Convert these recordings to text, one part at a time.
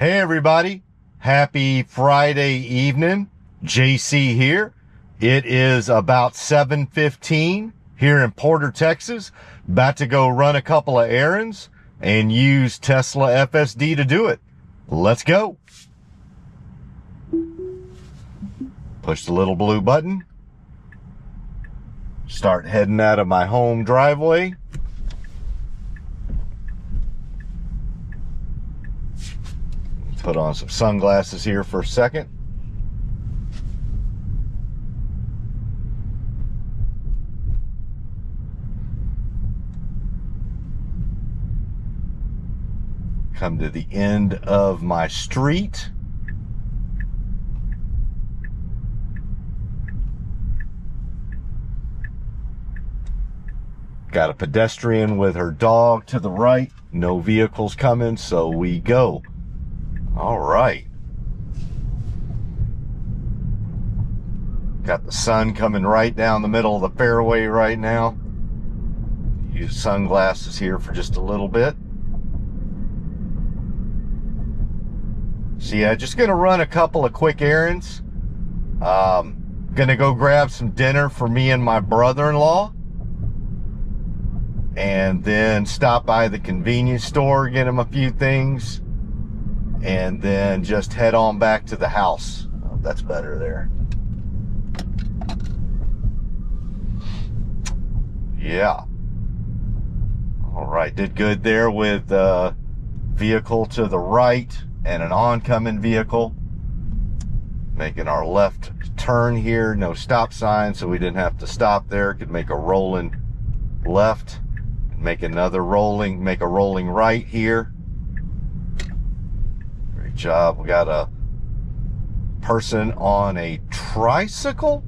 Hey everybody, happy Friday evening. JC here. It is about 7:15 here in Porter, Texas. About to go run a couple of errands and use Tesla FSD to do it. Let's go. Push the little blue button. Start heading out of my home driveway. Put on some sunglasses here for a second. Come to the end of my street. Got a pedestrian with her dog to the right. No vehicles coming, so we go. All right. Got the sun coming right down the middle of the fairway right now. Use sunglasses here for just a little bit. So yeah, just gonna run a couple of quick errands. Gonna go grab some dinner for me and my brother-in-law. And then stop by the convenience store, get him a few things. And then just head on back to the house. Oh, that's better there. Yeah. All right, did good there with the vehicle to the right and an oncoming vehicle. Making our left turn here, no stop sign, so we didn't have to stop there. Could make a rolling left, make another rolling, make a rolling right here. Job. We got a person on a tricycle.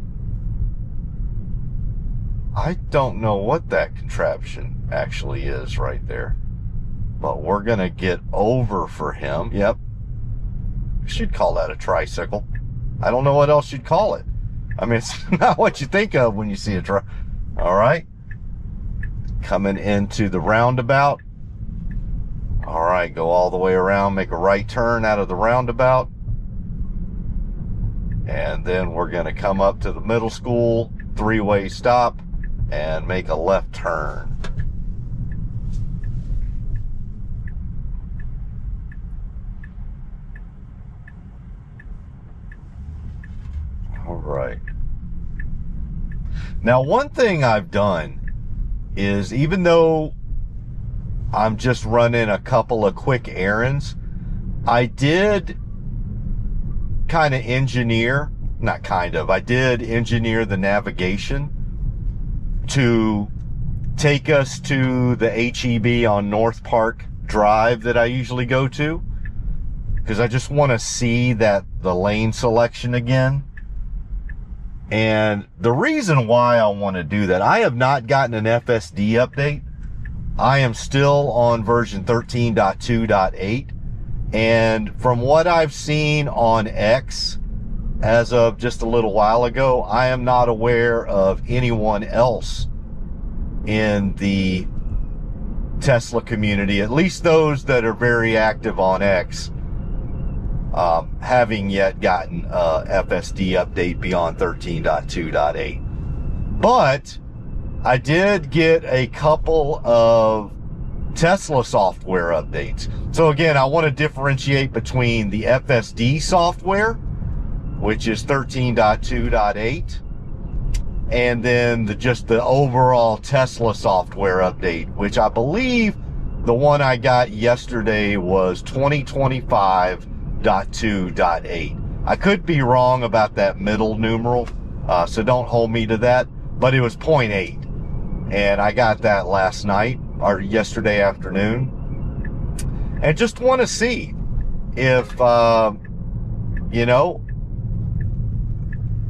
I don't know what that contraption actually is right there, but we're gonna get over for him. Yep, you should call that a tricycle. I don't know what else you'd call it. I mean, it's not what you think of when you see a all right, coming into the roundabout. All right, go all the way around, make a right turn out of the roundabout. And then we're going to come up to the middle school, three-way stop, and make a left turn. All right. Now, one thing I've done is, even though I'm just running a couple of quick errands, I did I did engineer the navigation to take us to the HEB on Northpark Drive that I usually go to, because I just want to see the lane selection again. And the reason why I want to do that, I have not gotten an FSD update. I am still on version 13.2.8, and from what I've seen on X as of just a little while ago, I am not aware of anyone else in the Tesla community, at least those that are very active on X, having yet gotten a FSD update beyond 13.2.8. But I did get a couple of Tesla software updates. So again, I want to differentiate between the FSD software, which is 13.2.8, and then just the overall Tesla software update, which I believe the one I got yesterday was 2025.2.8. I could be wrong about that middle numeral, so don't hold me to that, but it was 0.8. And I got that last night or yesterday afternoon, and just want to see if,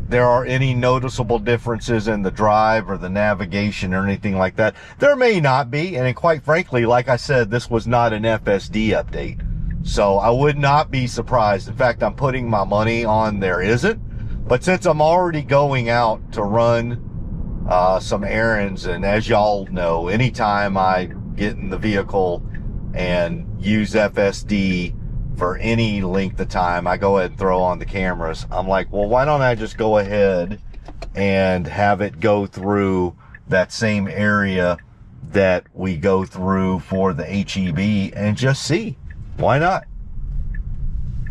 there are any noticeable differences in the drive or the navigation or anything like that. There may not be, and quite frankly, like I said, this was not an FSD update, so I would not be surprised. In fact, I'm putting my money on there isn't. But since I'm already going out to run some errands, and as y'all know, anytime I get in the vehicle and use FSD for any length of time, I go ahead and throw on the cameras. I'm like, well, why don't I just go ahead and have it go through that same area that we go through for the HEB and just see? Why not?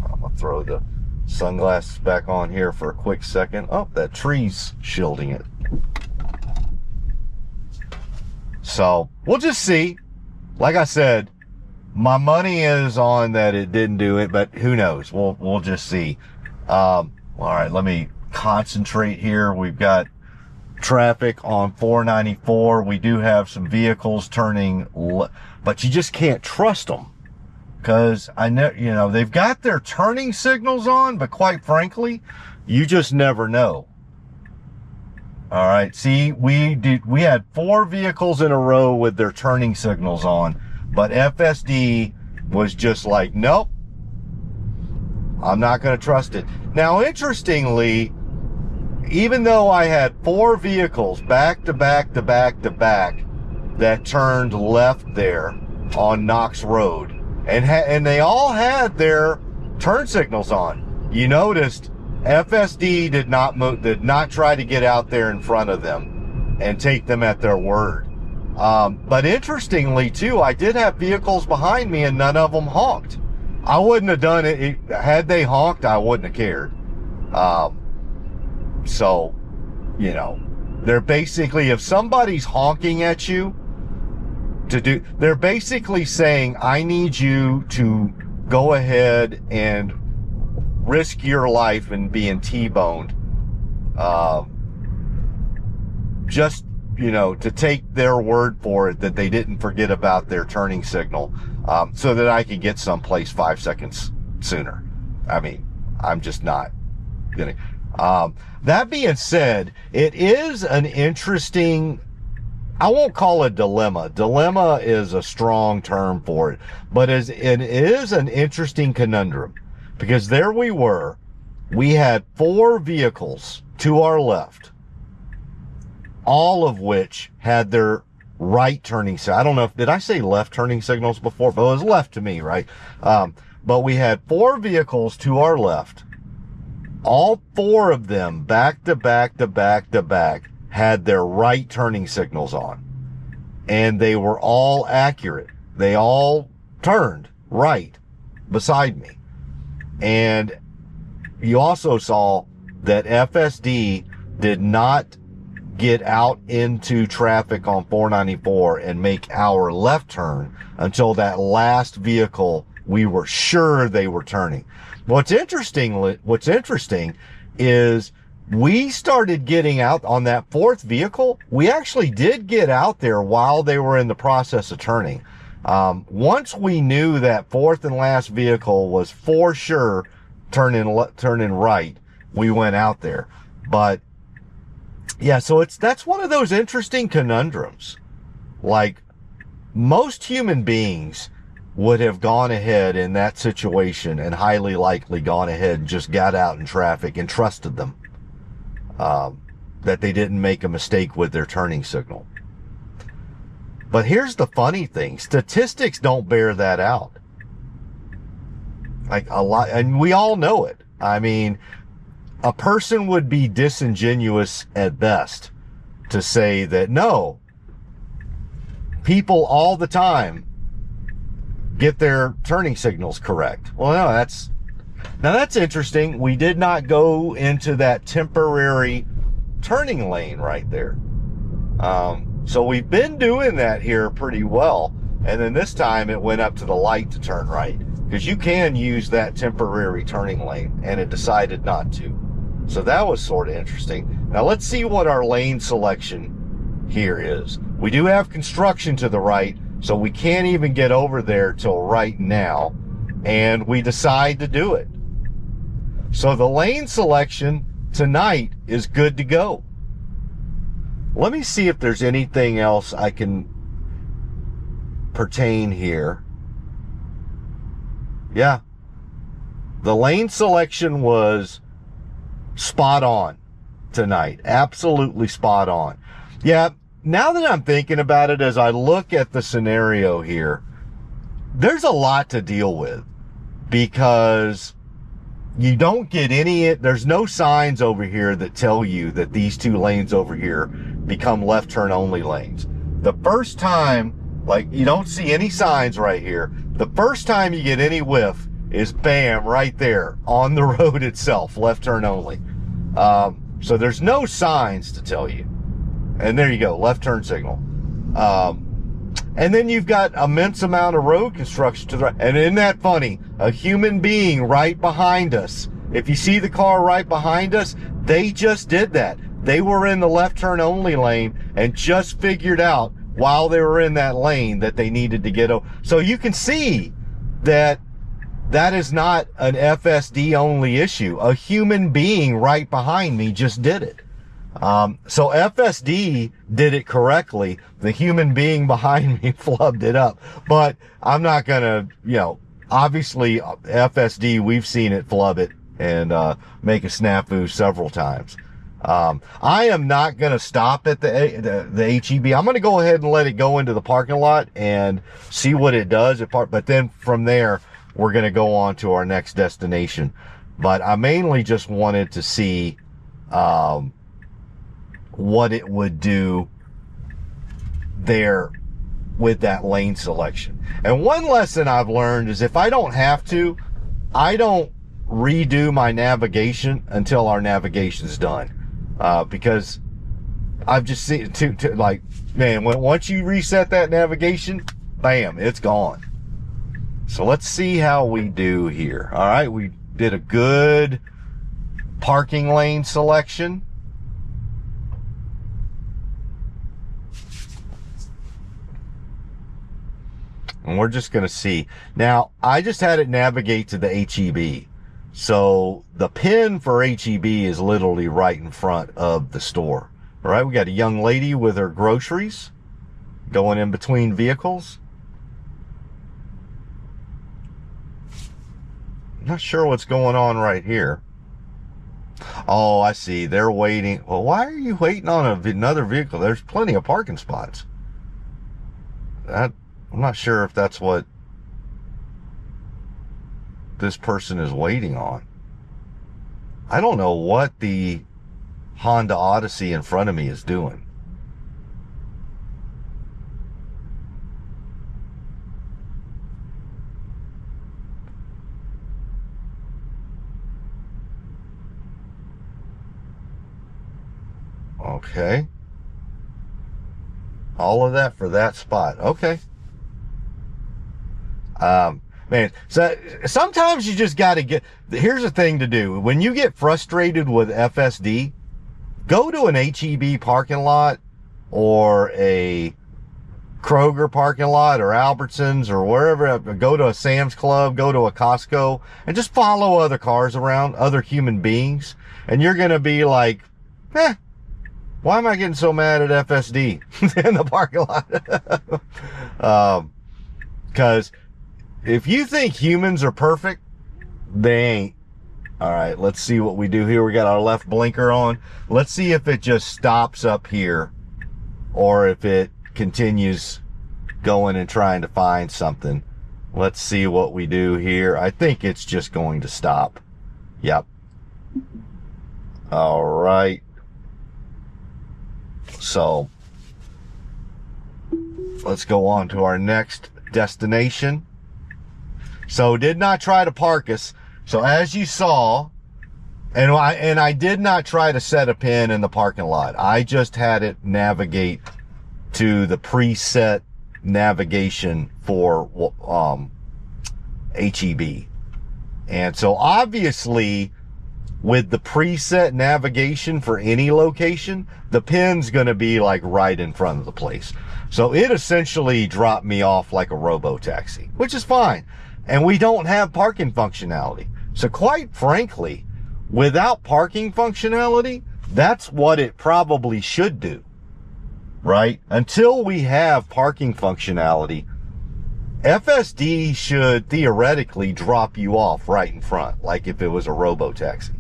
I'm gonna throw the sunglasses back on here for a quick second. Oh, that tree's shielding it. So we'll just see. Like I said, my money is on that it didn't do it, but who knows? We'll just see. All right, let me concentrate here. We've got traffic on 494. We do have some vehicles turning, but you just can't trust them, because I know, you know, they've got their turning signals on, but quite frankly, you just never know. All right, see, we had 4 vehicles in a row with their turning signals on, but FSD was just like, nope, I'm not going to trust it. Now, interestingly, even though I had 4 vehicles back to back to back to back that turned left there on Knox Road, and they all had their turn signals on, you noticed FSD did not try to get out there in front of them and take them at their word. But interestingly too, I did have vehicles behind me and none of them honked. I wouldn't have done it. Had they honked, I wouldn't have cared. So, you know, they're basically, if somebody's honking at you they're basically saying, I need you to go ahead and risk your life in being T-boned, just, you know, to take their word for it that they didn't forget about their turning signal, so that I could get someplace 5 seconds sooner. I mean, I'm just not gonna. That being said, it is an interesting, I won't call it dilemma. Dilemma is a strong term for it, but it is an interesting conundrum. Because there we had 4 vehicles to our left, all of which had their right turning signals. I don't know did I say left turning signals before? But it was left to me, right? But we had 4 vehicles to our left. All 4 of them back to back to back to back had their right turning signals on. And they were all accurate. They all turned right beside me. And you also saw that FSD did not get out into traffic on 494 and make our left turn until that last vehicle we were sure they were turning. What's interesting is we started getting out on that 4th vehicle. We actually did get out there while they were in the process of turning. Once we knew that 4th and last vehicle was for sure turning right, we went out there. But yeah, so that's one of those interesting conundrums. Like, most human beings would have gone ahead in that situation and highly likely gone ahead and just got out in traffic and trusted them, that they didn't make a mistake with their turning signal. But here's the funny thing. Statistics don't bear that out. Like, a lot, and we all know it. I mean, a person would be disingenuous at best to say that, no, people all the time get their turning signals correct. Well, no, that's interesting. We did not go into that temporary turning lane right there. So we've been doing that here pretty well. And then this time it went up to the light to turn right, because you can use that temporary turning lane, and it decided not to. So that was sort of interesting. Now let's see what our lane selection here is. We do have construction to the right, so we can't even get over there till right now, and we decide to do it. So the lane selection tonight is good to go. Let me see if there's anything else I can pertain here. Yeah. The lane selection was spot on tonight. Absolutely spot on. Yeah, now that I'm thinking about it, as I look at the scenario here, there's a lot to deal with. because you don't get there's no signs over here that tell you that these 2 lanes over here become left turn only lanes. The first time, like, you don't see any signs right here. The first time you get any whiff is bam, right there on the road itself, left turn only. So there's no signs to tell you. And there you go, left turn signal. And then you've got immense amount of road construction to the right. And isn't that funny? A human being right behind us. If you see the car right behind us, they just did that. They were in the left turn only lane and just figured out while they were in that lane that they needed to get over. So you can see that that is not an FSD only issue. A human being right behind me just did it. So FSD did it correctly. The human being behind me flubbed it up. But I'm not gonna, obviously FSD, we've seen it flub it and make a snafu several times. I am not gonna stop at the HEB. I'm gonna go ahead and let it go into the parking lot and see what it does. But then from there, we're gonna go on to our next destination. But I mainly just wanted to see what it would do there with that lane selection. And one lesson I've learned is if I don't have to, I don't redo my navigation until our navigation's done. Because I've just seen like, man, once you reset that navigation, bam, it's gone. So let's see how we do here. All right, we did a good parking lane selection. And we're just going to see. Now, I just had it navigate to the HEB. So the pin for HEB is literally right in front of the store. All right, we got a young lady with her groceries going in between vehicles. Not sure what's going on right here. Oh, I see. They're waiting. Well, why are you waiting on another vehicle? There's plenty of parking spots. I'm not sure if that's what this person is waiting on. I don't know what the Honda Odyssey in front of me is doing. Okay. All of that for that spot. Okay. Man, so sometimes you just got to get, here's the thing to do. When you get frustrated with FSD, go to an HEB parking lot or a Kroger parking lot or Albertsons or wherever, go to a Sam's Club, go to a Costco, and just follow other cars around, other human beings. And you're going to be like, why am I getting so mad at FSD in the parking lot? Because if you think humans are perfect, they ain't. All right, let's see what we do here. We got our left blinker on. Let's see if it just stops up here or if it continues going and trying to find something. Let's see what we do here. I think it's just going to stop. Yep. All right. So let's go on to our next destination. So did not try to park us. So as you saw, and I did not try to set a pin in the parking lot. I just had it navigate to the preset navigation for HEB. And so obviously with the preset navigation for any location, the pin's going to be like right in front of the place. So it essentially dropped me off like a robotaxi, which is fine. And we don't have parking functionality. So quite frankly, without parking functionality, that's what it probably should do, right? Until we have parking functionality, FSD should theoretically drop you off right in front, like if it was a robotaxi.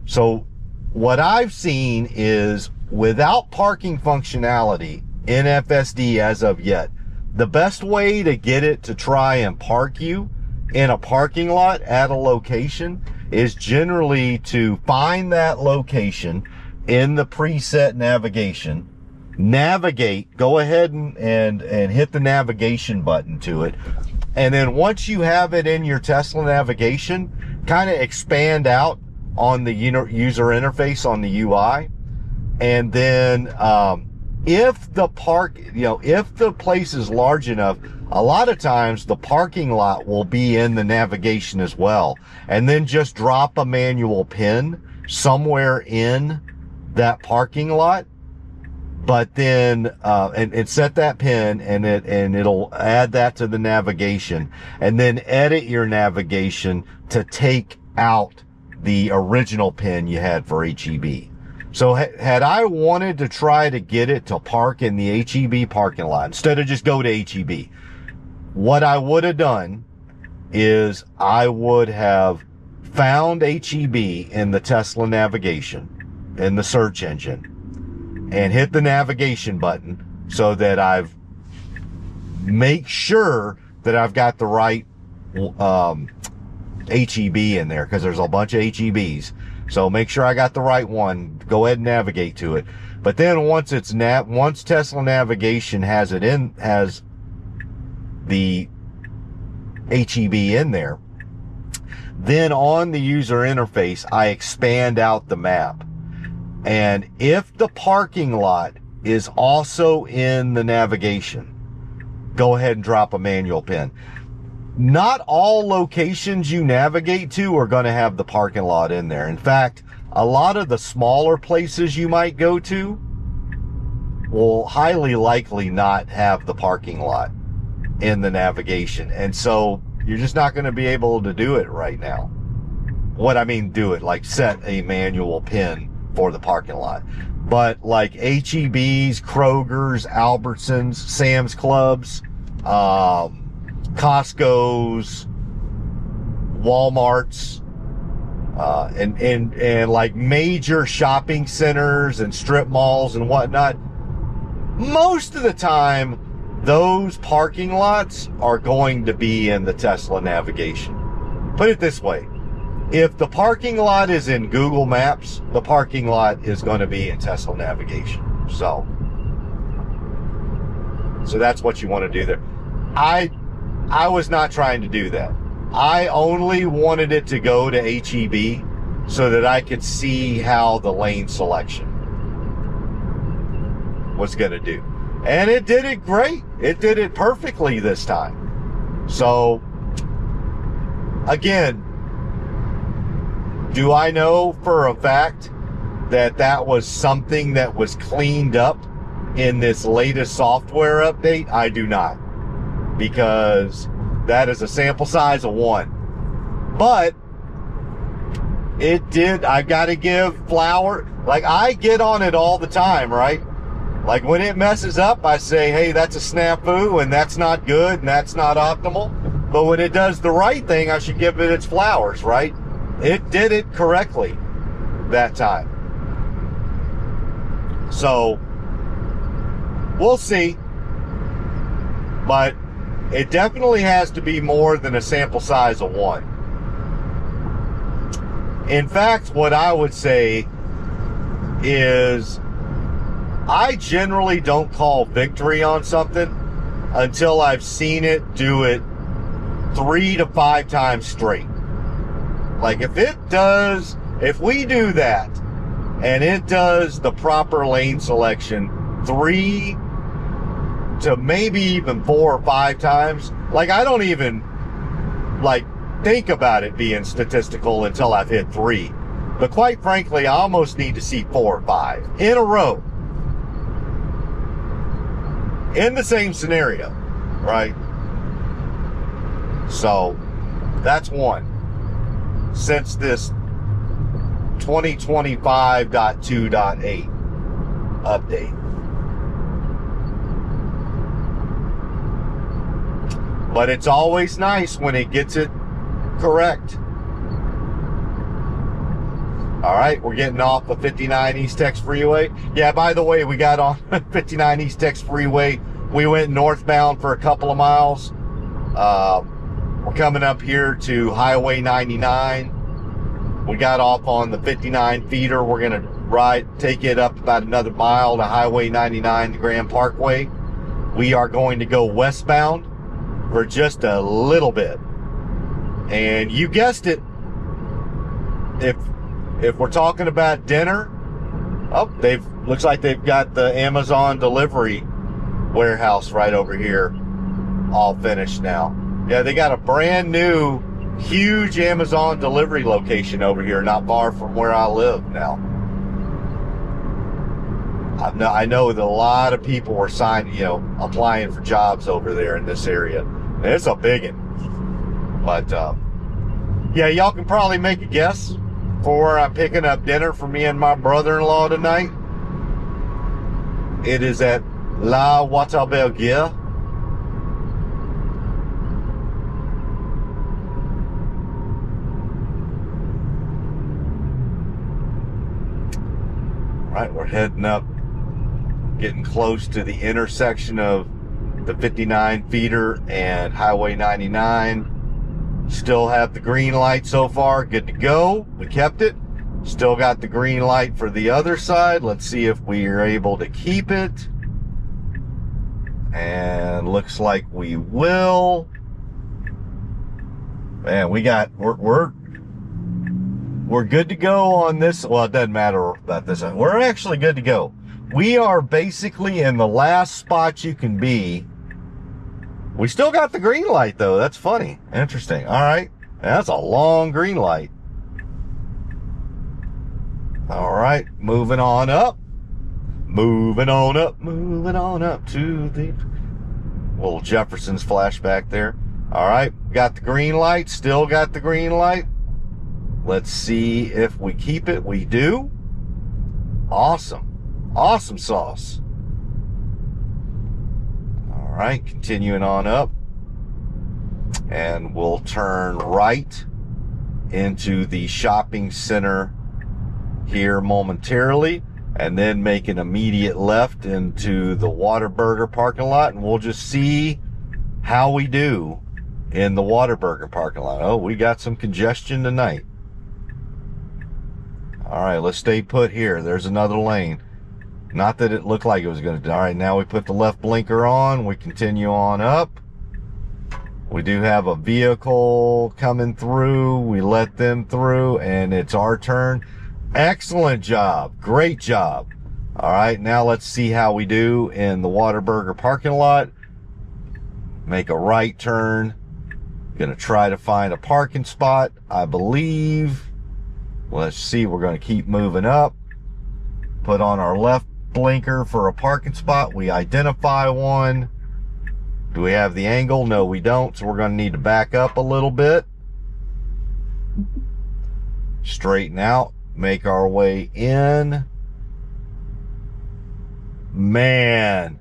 So what I've seen is without parking functionality in FSD as of yet, the best way to get it to try and park you in a parking lot at a location is generally to find that location in the preset navigation, navigate, go ahead and hit the navigation button to it. And then once you have it in your Tesla navigation, kind of expand out on the user interface on the UI. And then, if the if the place is large enough, a lot of times the parking lot will be in the navigation as well. And then just drop a manual pin somewhere in that parking lot. But then, and set that pin and it'll add that to the navigation, and then edit your navigation to take out the original pin you had for HEB. So had I wanted to try to get it to park in the HEB parking lot instead of just go to HEB, what I would have done is I would have found HEB in the Tesla navigation, in the search engine, and hit the navigation button so that I've make sure that I've got the right HEB in there, because there's a bunch of HEBs. So make sure I got the right one. Go ahead and navigate to it. But then once Tesla navigation has the HEB in there, then on the user interface, I expand out the map. And if the parking lot is also in the navigation, go ahead and drop a manual pin. Not all locations you navigate to are going to have the parking lot in there. In fact, a lot of the smaller places you might go to will highly likely not have the parking lot in the navigation. And so you're just not going to be able to do it right now. What I mean, do it, like set a manual pin for the parking lot. But like HEBs, Kroger's, Albertsons, Sam's Clubs, Costco's, Walmart's, and like major shopping centers and strip malls and whatnot, most of the time those parking lots are going to be in the Tesla navigation. Put it this way: if the parking lot is in Google Maps, the parking lot is going to be in Tesla navigation. So that's what you want to do there. I was not trying to do that. I only wanted it to go to HEB so that I could see how the lane selection was going to do. And it did it great. It did it perfectly this time. So, again, do I know for a fact that that was something that was cleaned up in this latest software update? I do not, because that is a sample size of 1. But it did. I got to give flour. Like, I get on it all the time, right? Like, when it messes up, I say, hey, that's a snafu, and that's not good, and that's not optimal. But when it does the right thing, I should give it its flowers, right? It did it correctly that time. So, we'll see. But it definitely has to be more than a sample size of 1. In fact, what I would say is, I generally don't call victory on something until I've seen it do it 3 to 5 times straight. Like, if we do that and it does the proper lane selection 3 to maybe even 4 or 5 times, like, I don't even like think about it being statistical until I've hit 3. But quite frankly, I almost need to see 4 or 5 in a row in the same scenario, right? So that's 1 since this 2025.2.8 update. But it's always nice when it gets it correct. All right, we're getting off of 59 Eastex Freeway. Yeah, by the way, we got on 59 Eastex Freeway. We went northbound for a couple of miles. We're coming up here to Highway 99. We got off on the 59 feeder. We're going to take it up about another mile to Highway 99, the Grand Parkway. We are going to go westbound for just a little bit. And you guessed it. If we're talking about dinner, looks like they've got the Amazon delivery warehouse right over here all finished now. Yeah, they got a brand new huge Amazon delivery location over here not far from where I live now. I know that a lot of people were applying for jobs over there in this area. And it's a big one. But yeah, y'all can probably make a guess for where I'm picking up dinner for me and my brother-in-law tonight. It is at La Whataburger. Right, we're heading up, getting close to the intersection of the 59 feeder and Highway 99. Still have the green light so far. Good to go. We kept it. Still got the green light for the other side. Let's see if we are able to keep it. And looks like we will. Man, we're good to go on this. Well, it doesn't matter about this. We're actually good to go. We are basically in the last spot you can be. We still got the green light, though. That's funny. Interesting. All right. That's a long green light. All right. Moving on up. Moving on up. Moving on up to the little Jefferson's flashback there. All right. Got the green light. Still got the green light. Let's see if we keep it. We do. Awesome. Awesome sauce. All right, continuing on up. And we'll turn right into the shopping center here momentarily, and then make an immediate left into the Whataburger parking lot, and we'll just see how we do in the Whataburger parking lot. Oh, we got some congestion tonight. All right, let's stay put here. There's another lane. Not that it looked like it was going to. All right, now we put the left blinker on. We continue on up. We do have a vehicle coming through. We let them through, and it's our turn. Excellent job. Great job. All right, now let's see how we do in the Whataburger parking lot. Make a right turn. Going to try to find a parking spot, I believe. Let's see. We're going to keep moving up. Put on our left blinker for a parking spot. We identify one. Do we have the angle? No, we don't. So we're going to need to back up a little bit. Straighten out. Make our way in. Man.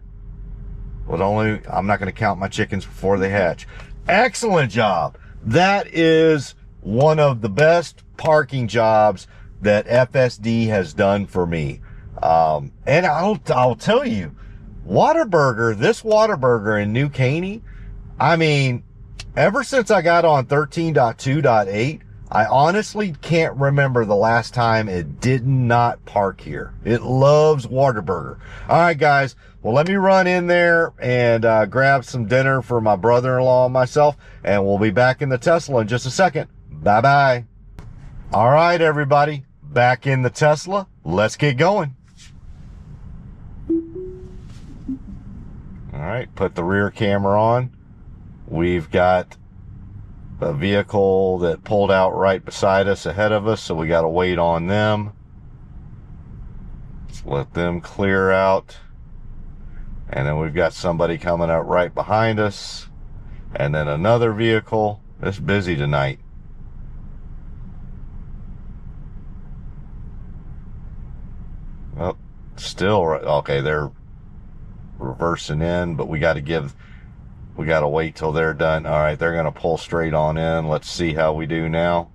I'm not going to count my chickens before they hatch. Excellent job. That is one of the best parking jobs that FSD has done for me. And I'll tell you, this Whataburger in New Caney, I mean, ever since I got on 13.2.8, I honestly can't remember the last time it did not park here. It loves Whataburger. All right, guys. Well, let me run in there and grab some dinner for my brother-in-law and myself, and we'll be back in the Tesla in just a second. Bye-bye. All right, everybody. Back in the Tesla. Let's get going. All right, put the rear camera on. We've got a vehicle that pulled out right beside us, ahead of us, so we got to wait on them. Let's let them clear out. And then we've got somebody coming up right behind us. And then another vehicle. It's busy tonight. Oh, still right. Okay, they're reversing in, but we got to wait till they're done. All right, they're going to pull straight on in. Let's see how we do now.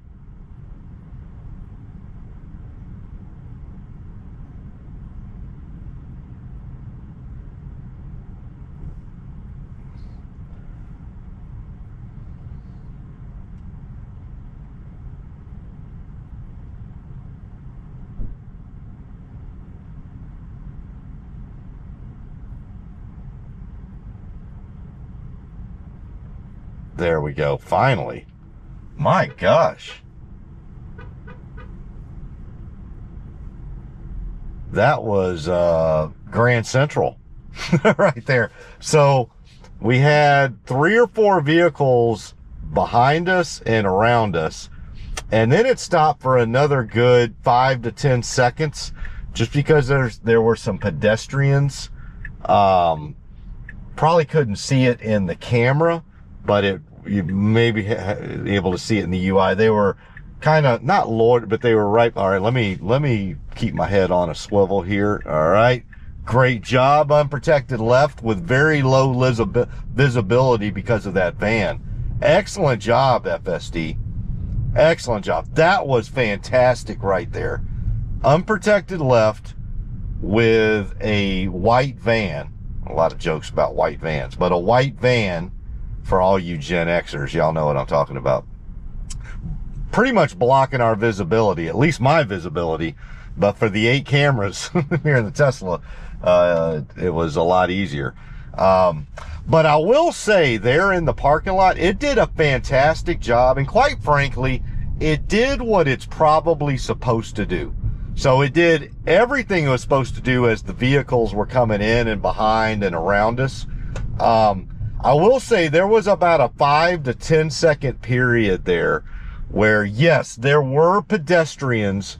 There we go. Finally. My gosh. That was Grand Central right there. So we had 3 or 4 vehicles behind us and around us. And then it stopped for another good 5 to 10 seconds just because there were some pedestrians. Probably couldn't see it in the camera, but you may be able to see it in the UI. They were kind of not loitered, but they were right. All right, let me keep my head on a swivel here. All right, great job. Unprotected left with very low visibility because of that van. Excellent job, FSD. Excellent job. That was fantastic right there. Unprotected left with a white van. A lot of jokes about white vans, but a white van for all you Gen Xers. Y'all know what I'm talking about. Pretty much blocking our visibility, at least my visibility. But for the 8 cameras here in the Tesla, it was a lot easier. But I will say there in the parking lot, it did a fantastic job. And quite frankly, it did what it's probably supposed to do. So it did everything it was supposed to do as the vehicles were coming in and behind and around us. I will say there was about a 5 to 10 second period there where, yes, there were pedestrians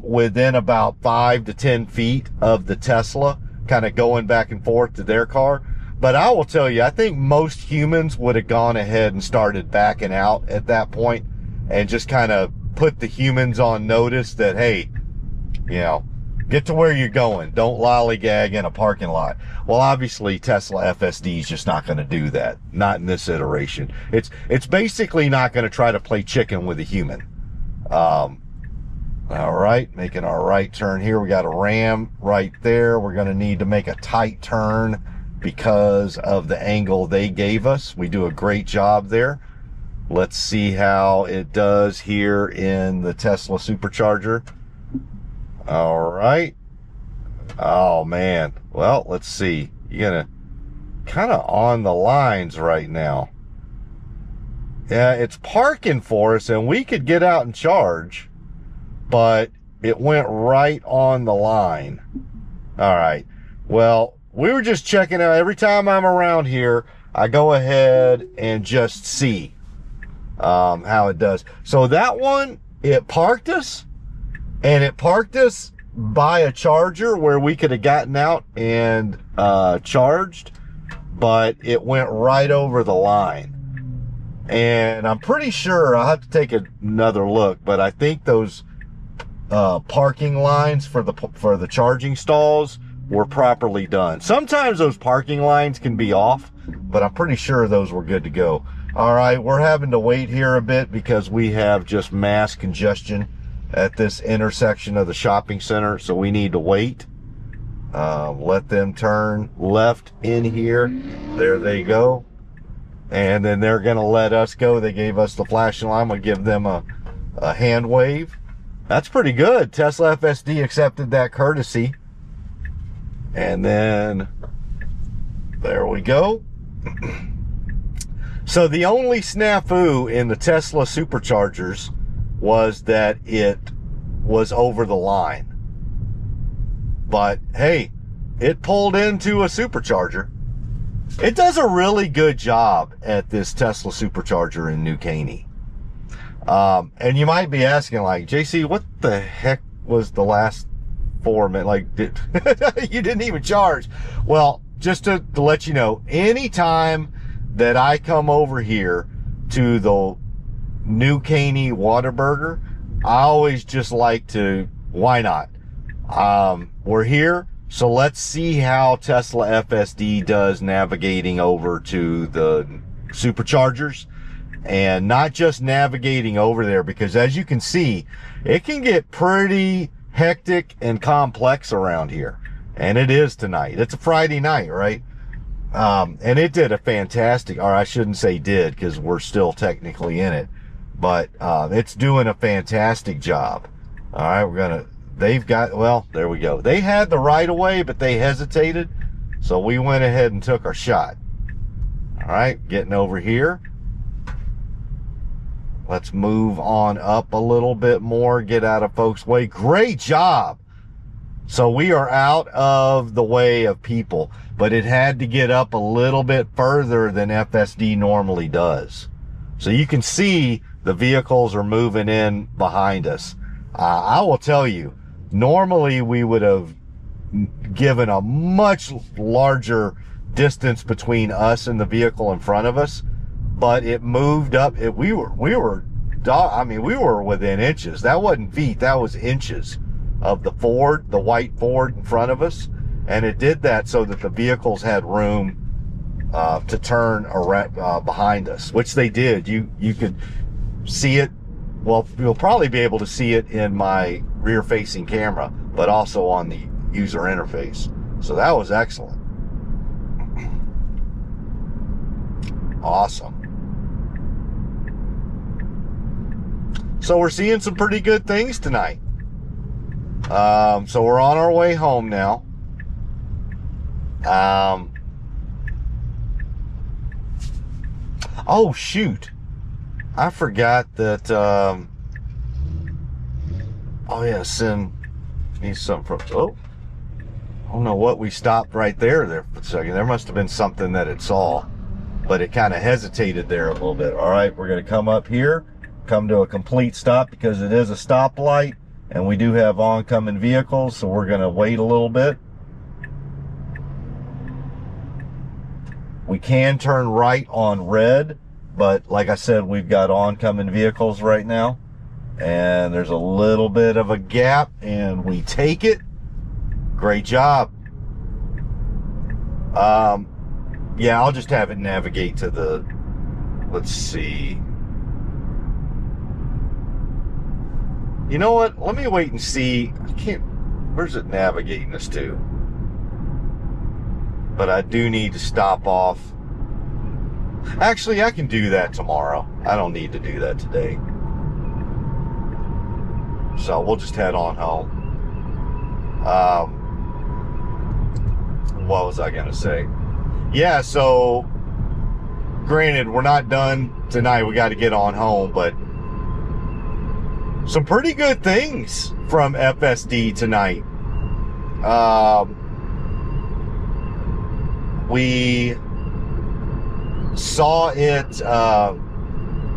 within about 5 to 10 feet of the Tesla, kind of going back and forth to their car. But I will tell you, I think most humans would have gone ahead and started backing out at that point and just kind of put the humans on notice that, hey, you know, get to where you're going. Don't lollygag in a parking lot. Well, obviously, Tesla FSD is just not going to do that. Not in this iteration. It's basically not going to try to play chicken with a human. All right, making our right turn here. We got a Ram right there. We're going to need to make a tight turn because of the angle they gave us. We do a great job there. Let's see how it does here in the Tesla Supercharger. All right. Oh, man. Well, let's see. You're going to kind of on the lines right now. Yeah, it's parking for us, and we could get out and charge, but it went right on the line. All right. Well, we were just checking out. Every time I'm around here, I go ahead and just see how it does. So that one, it parked us, and it parked us by a charger where we could have gotten out and charged, but it went right over the line. And I'm pretty sure, I'll have to take another look, but I think those parking lines for the charging stalls were properly done. Sometimes those parking lines can be off, but I'm pretty sure those were good to go. All right, we're having to wait here a bit because we have just mass congestion at this intersection of the shopping center, so we need to wait. Let them turn left in here. There they go. And then they're going to let us go. They gave us the flashing light. I'm going to give them a hand wave. That's pretty good. Tesla FSD accepted that courtesy. And then there we go. So the only snafu in the Tesla Superchargers was that it was over the line. But hey, it pulled into a supercharger. It does a really good job at this Tesla Supercharger in New Caney. And you might be asking, like, JC, what the heck was the last 4 minutes? Like, you didn't even charge. Well, just to let you know, anytime that I come over here to the New Caney Whataburger, I always just like to, why not? We're here, so let's see how Tesla FSD does navigating over to the Superchargers. And not just navigating over there, because as you can see, it can get pretty hectic and complex around here. And it is tonight. It's a Friday night, right? And it did a fantastic, or I shouldn't say did, because we're still technically in it. But it's doing a fantastic job. All right, they've got, well, there we go. They had the right of way, but they hesitated. So we went ahead and took our shot. All right, getting over here. Let's move on up a little bit more, get out of folks' way. Great job. So we are out of the way of people, but it had to get up a little bit further than FSD normally does. So you can see the vehicles are moving in behind us. I will tell you, normally we would have given a much larger distance between us and the vehicle in front of us, but it moved up. We were within inches. That wasn't feet, that was inches of the Ford, the white Ford in front of us. And it did that so that the vehicles had room to turn around behind us, which they did. You could see it. Well, you'll probably be able to see it in my rear facing camera, but also on the user interface. So that was excellent. Awesome. So we're seeing some pretty good things tonight. So we're on our way home now. Oh shoot, I forgot that. Oh yeah, Sihn needs something from. Oh, I don't know what we stopped right there for a second. There must have been something that it saw, but it kind of hesitated there a little bit. All right, we're going to come up here, come to a complete stop because it is a stoplight. And we do have oncoming vehicles, so we're going to wait a little bit. We can turn right on red, but like I said, we've got oncoming vehicles right now. And there's a little bit of a gap, and we take it. Great job. Yeah, I'll just have it navigate to the, let's see. You know what? Let me wait and see. I can't. Where's it navigating us to? But I do need to stop off. Actually, I can do that tomorrow. I don't need to do that today. So we'll just head on home. What was I going to say? Yeah, so granted, we're not done tonight. We got to get on home, but some pretty good things from FSD tonight. We saw it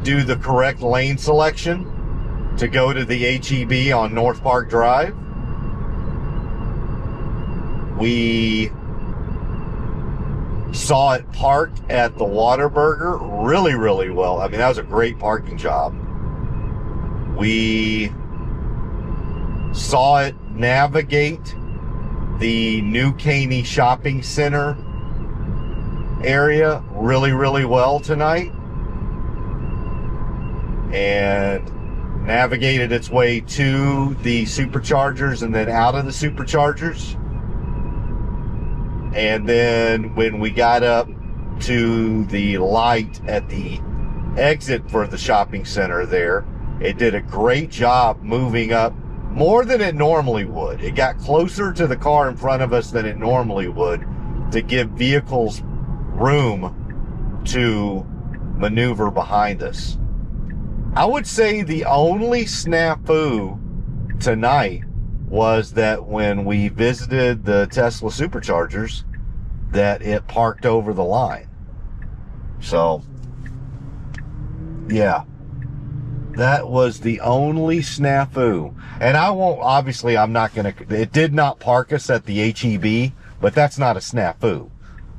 do the correct lane selection to go to the HEB on Northpark Drive. We saw it parked at the Whataburger really, really well. I mean, that was a great parking job. We saw it navigate the new Caney shopping center area really, really well tonight, and navigated its way to the Superchargers and then out of the Superchargers. And then when we got up to the light at the exit for the shopping center there, it did a great job moving up more than it normally would. It got closer to the car in front of us than it normally would to give vehicles room to maneuver behind us. I would say the only snafu tonight was that when we visited the Tesla Superchargers, that it parked over the line. So, yeah. That was the only snafu. And obviously I'm not going to, it did not park us at the HEB, but that's not a snafu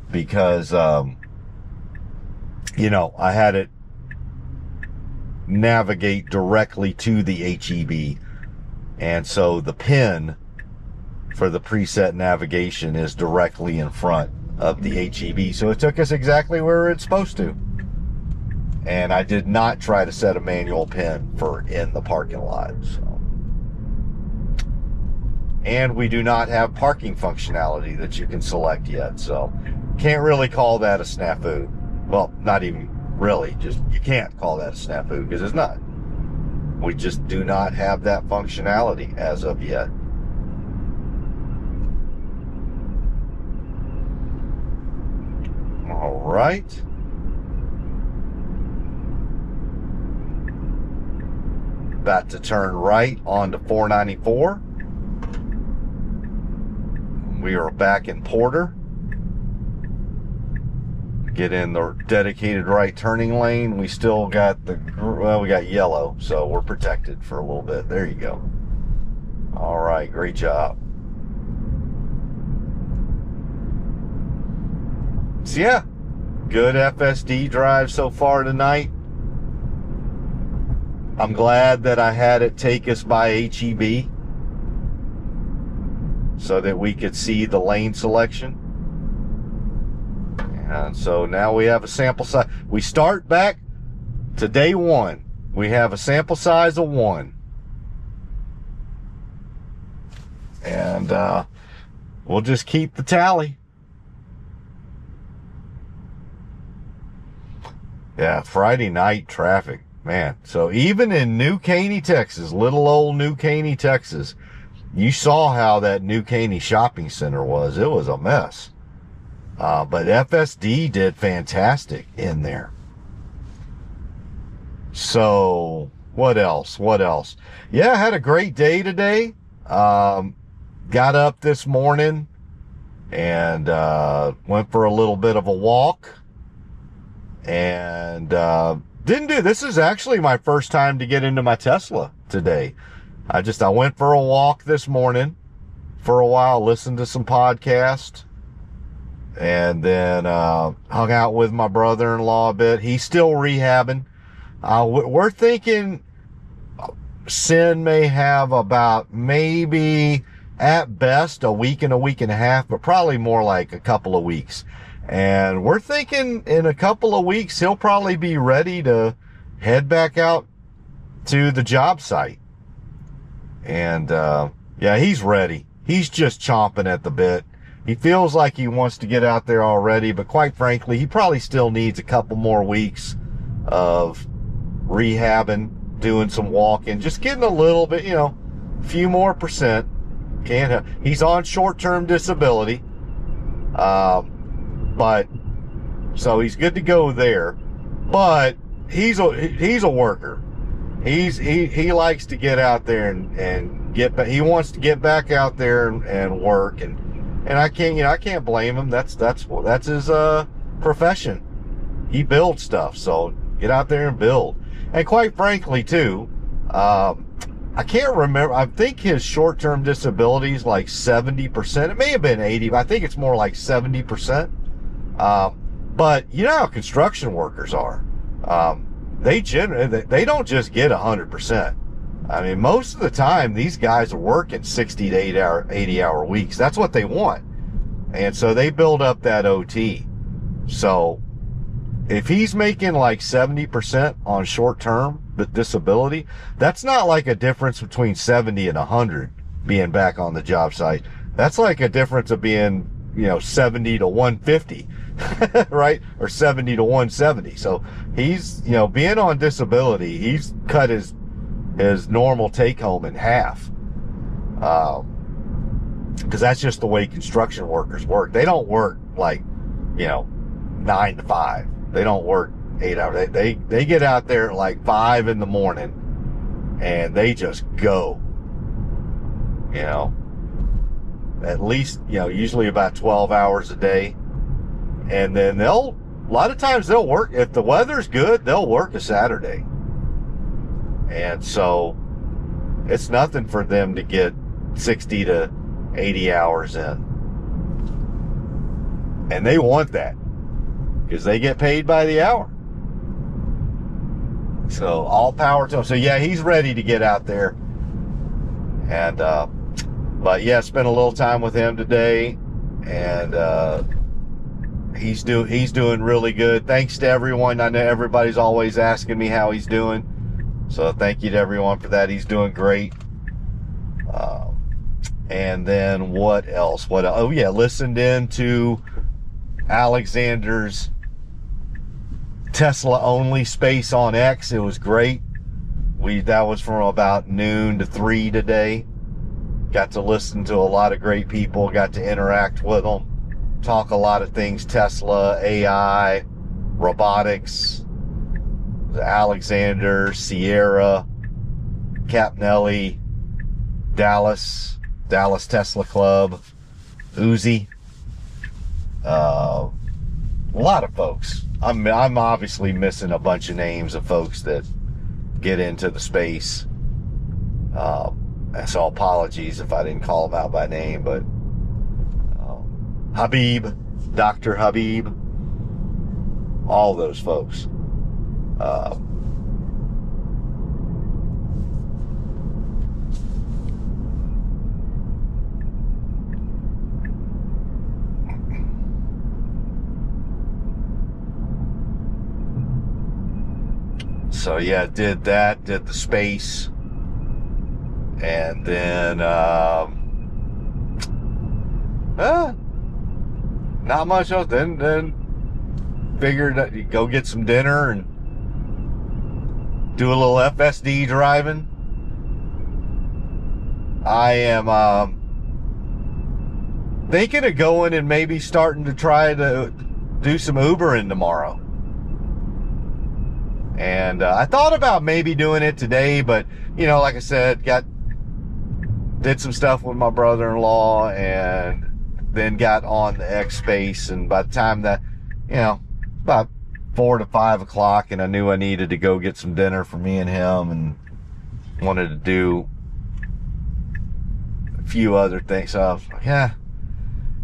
because, you know, I had it navigate directly to the HEB. And so the pin for the preset navigation is directly in front of the HEB. So it took us exactly where it's supposed to. And I did not try to set a manual pin for in the parking lot. So. And we do not have parking functionality that you can select yet. So can't really call that a snafu. Well, not even really. Just you can't call that a snafu because it's not. We just do not have that functionality as of yet. All right. About to turn right onto 494. We are back in Porter. Get in the dedicated right turning lane. We still got we got yellow, so we're protected for a little bit. There you go. All right, great job. So yeah, good FSD drive so far tonight. I'm glad that I had it take us by HEB so that we could see the lane selection. And so now we have a sample size. We start back to day one. We have a sample size of 1. And we'll just keep the tally. Yeah, Friday night traffic, man. So even in New Caney, Texas, little old New Caney, Texas, you saw how that New Caney shopping center was. It was a mess. But FSD did fantastic in there. So what else? Yeah, I had a great day today. Got up this morning and went for a little bit of a walk. And this is actually my first time to get into my Tesla today. I went for a walk this morning for a while, listened to some podcasts, and then hung out with my brother-in-law a bit. He's still rehabbing. We're thinking Sihn may have about maybe at best a week and a half, but probably more like a couple of weeks. And we're thinking in a couple of weeks, he'll probably be ready to head back out to the job site. And, yeah, he's ready. He's just chomping at the bit. He feels like he wants to get out there already, but quite frankly, he probably still needs a couple more weeks of rehabbing, doing some walking, just getting a little bit, a few more percent. He's on short-term disability. But so he's good to go there, but he's a worker. He likes to get out there and he wants to get back out there and work, and I can't blame him. That's his profession. He builds stuff, so get out there and build. And quite frankly too, I can't remember. I think his short-term disability is like 70%. It may have been 80, but I think it's more like 70%. But you know how construction workers are. They don't just get 100%. I mean, most of the time, these guys are working 60 to 80 hour weeks. That's what they want. And so they build up that OT. So if he's making like 70% on short-term disability, that's not like a difference between 70 and 100 being back on the job site. That's like a difference of being, 70 to 150, right? Or 70 to 170. So he's, being on disability, he's cut his normal take home in half. Because that's just the way construction workers work. They don't work like, 9 to 5. They don't work 8 hours. They get out there at like 5 in the morning and they just go, at least, usually about 12 hours a day. And then a lot of times they'll work, if the weather's good, they'll work a Saturday. And so it's nothing for them to get 60 to 80 hours in. And they want that because they get paid by the hour. So all power to him. So yeah, he's ready to get out there. And, but yeah, spent a little time with him today, and he's doing really good. Thanks to everyone. I know everybody's always asking me how he's doing, so thank you to everyone for that. He's doing great. And then what else? Oh yeah, listened in to Alexander's Tesla only space on X. It was great. That was from about noon to 3 today. Got to listen to a lot of great people, got to interact with them, talk a lot of things, Tesla, AI, robotics, Alexander, Sierra, Capnelli, Dallas Tesla Club, Uzi, a lot of folks. I'm obviously missing a bunch of names of folks that get into the space. So apologies if I didn't call them out by name, but Habib, Dr. Habib, all those folks. So yeah, did the space, and then not much else. Then figured that you go get some dinner and do a little FSD driving. I am thinking of going and maybe starting to try to do some Ubering tomorrow. And I thought about maybe doing it today, but you know, like I said, did some stuff with my brother-in-law, and then got on the X Space. And by the time that, you know, about 4 to 5 o'clock, and I knew I needed to go get some dinner for me and him, and wanted to do a few other things. So I was like, yeah,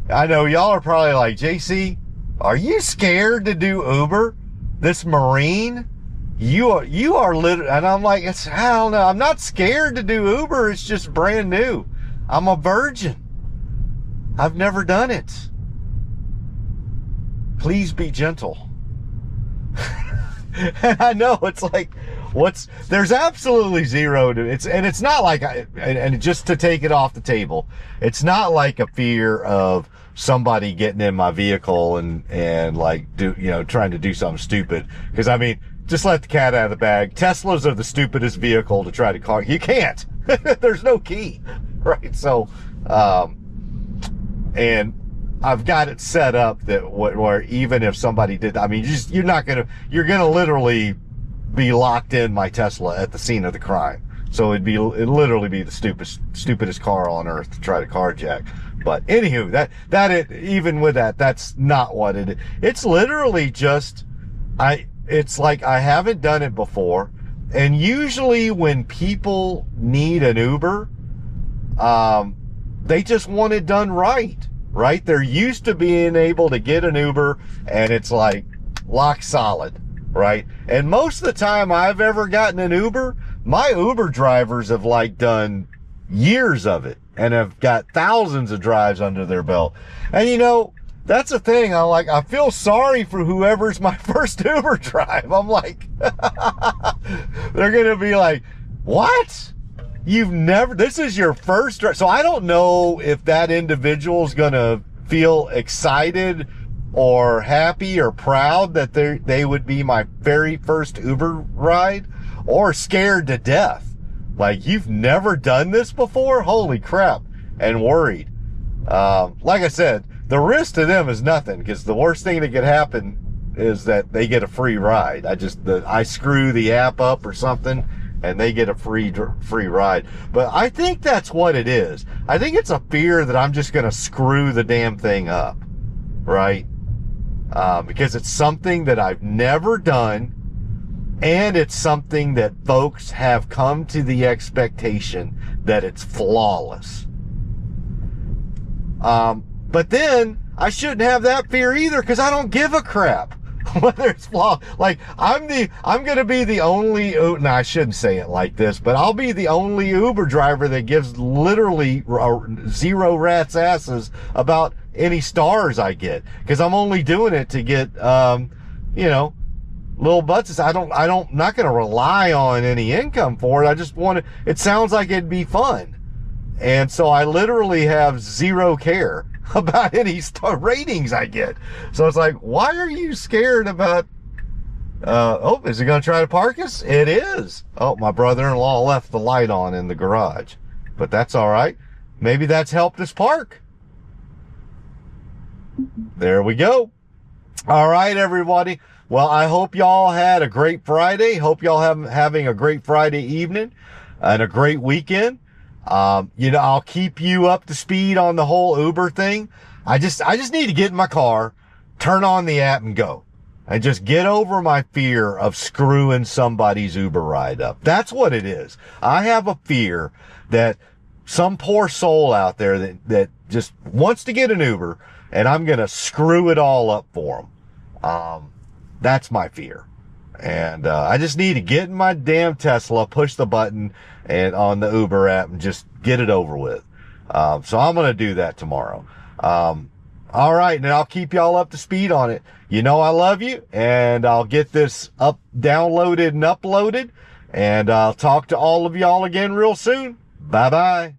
I know y'all are probably like, JC, are you scared to do Uber? This Marine? You are literally, and I'm like, I don't know. I'm not scared to do Uber. It's just brand new. I'm a virgin. I've never done it. Please be gentle. And I know it's like, there's absolutely zero to it's not like and just to take it off the table, it's not like a fear of somebody getting in my vehicle and like trying to do something stupid. Because I mean, just let the cat out of the bag. Teslas are the stupidest vehicle to try to car. You can't. There's no key, right? So, and I've got it set up that where even if somebody did, I mean, you're gonna literally be locked in my Tesla at the scene of the crime. So it'd literally be the stupidest car on earth to try to carjack. But anywho, even with that, that's not what it is. It's literally just, it's like I haven't done it before. And usually when people need an Uber, they just want it done right? They're used to being able to get an Uber and it's like lock solid, right? And most of the time I've ever gotten an Uber, my Uber drivers have like done years of it and have got thousands of drives under their belt. And you know, that's the thing. I'm like, I feel sorry for whoever's my first Uber drive. I'm like, they're going to be like, what? This is your first drive. So I don't know if that individual's going to feel excited or happy or proud that they would be my very first Uber ride, or scared to death. Like, you've never done this before? Holy crap. And worried. Like I said, the risk to them is nothing, because the worst thing that could happen is that they get a free ride. I screw the app up or something and they get a free ride. But I think that's what it is. I think it's a fear that I'm just going to screw the damn thing up, right? Because it's something that I've never done, and it's something that folks have come to the expectation that it's flawless. But then I shouldn't have that fear either, because I don't give a crap whether it's flawed. Like, I'm going to be the only, no, I shouldn't say it like this, but I'll be the only Uber driver that gives literally zero rat's asses about any stars I get, because I'm only doing it to get, little butts. I'm not going to rely on any income for it. I just want it sounds like it'd be fun. And so I literally have zero care about any star ratings I get. So it's like, why are you scared about, is it going to try to park us? It is. Oh, my brother-in-law left the light on in the garage, but that's all right. Maybe that's helped us park. There we go. All right, everybody. Well, I hope y'all had a great Friday. Hope y'all having a great Friday evening. and a great weekend. I'll keep you up to speed on the whole Uber thing. I just need to get in my car, turn on the app and go. And just get over my fear of screwing somebody's Uber ride up. That's what it is. I have a fear that some poor soul out there that just wants to get an Uber and I'm going to screw it all up for them. That's my fear. And I just need to get in my damn Tesla, push the button and on the Uber app and just get it over with. So I'm going to do that tomorrow. All right, and I'll keep y'all up to speed on it. You know I love you, and I'll get this downloaded and uploaded, and I'll talk to all of y'all again real soon. Bye-bye.